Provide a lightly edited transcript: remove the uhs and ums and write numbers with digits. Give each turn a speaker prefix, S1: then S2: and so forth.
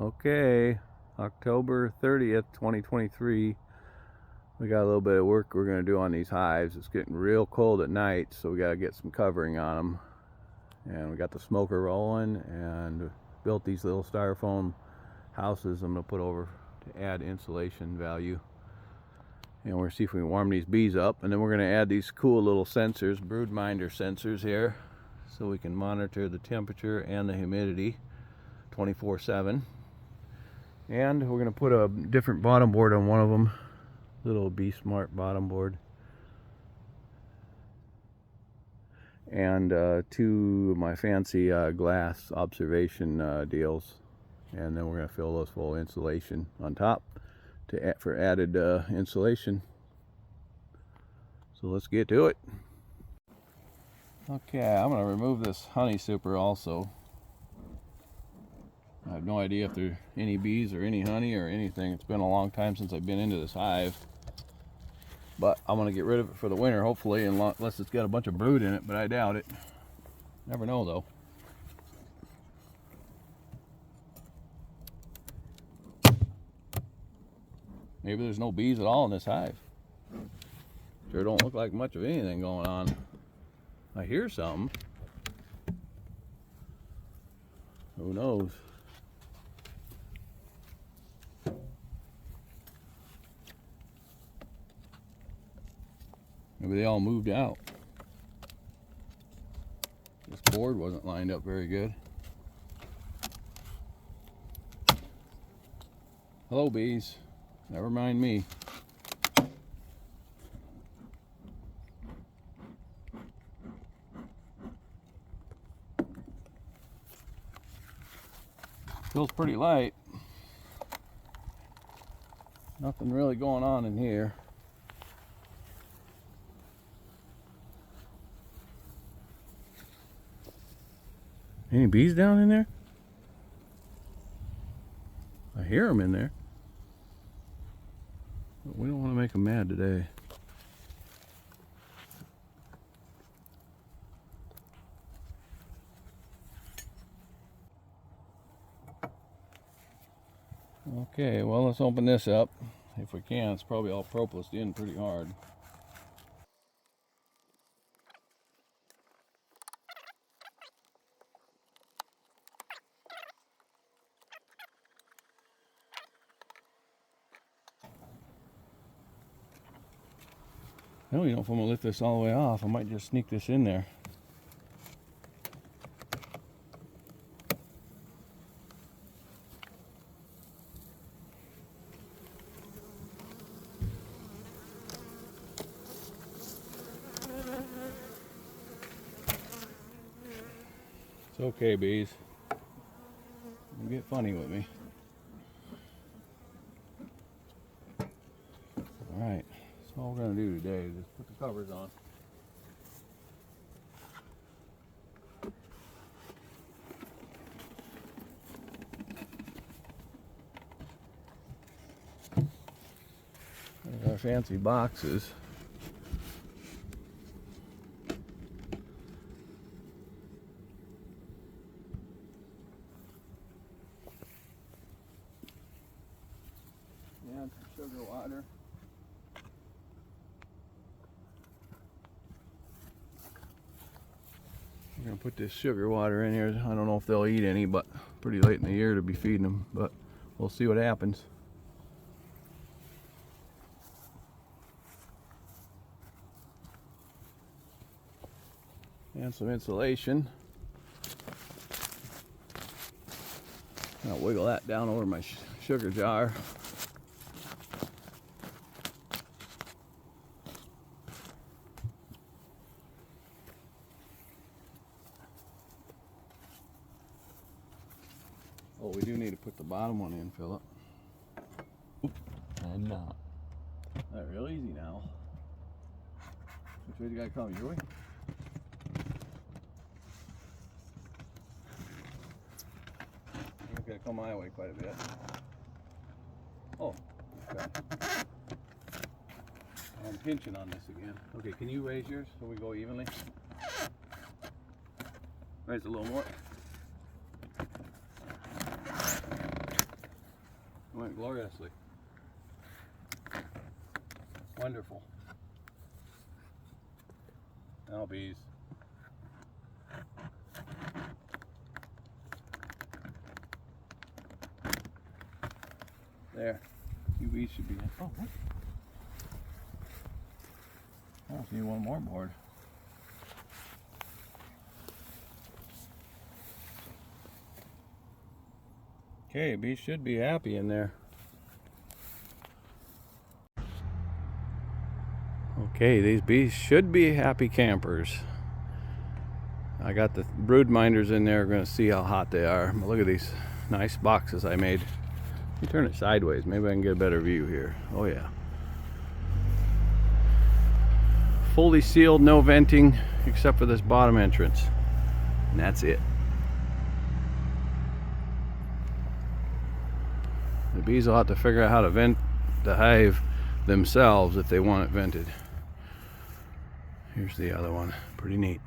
S1: Okay, October 30th, 2023. We got a little bit of work we're going to do on these hives. It's getting real cold at night, so we got to get some covering on them. And we got the smoker rolling and built these little styrofoam houses I'm going to put over to add insulation value. And we're going to see if we can warm these bees up. And then we're going to add these cool little sensors, brood minder sensors here, so we can monitor the temperature and the humidity 24/7. And we're going to put a different bottom board on one of them, little Be Smart bottom board, and two of my fancy glass observation deals, and then we're going to fill those full of insulation on top for added insulation. So let's get to it. Okay, I'm going to remove this honey super also. I have no idea if there are any bees or any honey or anything. It's been a long time since I've been into this hive. But I'm going to get rid of it for the winter, hopefully, unless it's got a bunch of brood in it, but I doubt it. Never know, though. Maybe there's no bees at all in this hive. Sure don't look like much of anything going on. I hear some. Who knows? Maybe they all moved out. This board wasn't lined up very good. Hello, bees. Never mind me. Feels pretty light. Nothing really going on in here. Any bees down in there? I hear them in there. But we don't want to make them mad today. Okay, well, let's open this up. If we can, it's probably all propolised in pretty hard. I don't even know if I'm going to lift this all the way off. I might just sneak this in there. It's okay, bees. Don't get funny with me. Alright, that's all we're going to do today. Just put the covers on. There's our fancy boxes. And some sugar water. We're going to put this sugar water in here. I don't know if they'll eat any, but pretty late in the year to be feeding them, but we'll see what happens. And some insulation. I'll wiggle that down over my sugar jar. Oh, we do need to put the bottom one in, Philip.
S2: I'm not.
S1: Not real easy now. Which way do you gotta come? Your way? You gotta come my way quite a bit. Oh, okay. I'm pinching on this again. Okay, can you raise yours so we go evenly? Raise a little more. went gloriously. Wonderful. Now bees. There. You bees should be in. Oh, what? I see one more board. Okay, bees should be happy in there. Okay, these bees should be happy campers. I got the brood minders in there. We're going to see how hot they are. But look at these nice boxes I made. Let me turn it sideways. Maybe I can get a better view here. Oh yeah. Fully sealed, no venting, except for this bottom entrance. And that's it. The bees will have to figure out how to vent the hive themselves if they want it vented. Here's the other one. Pretty neat.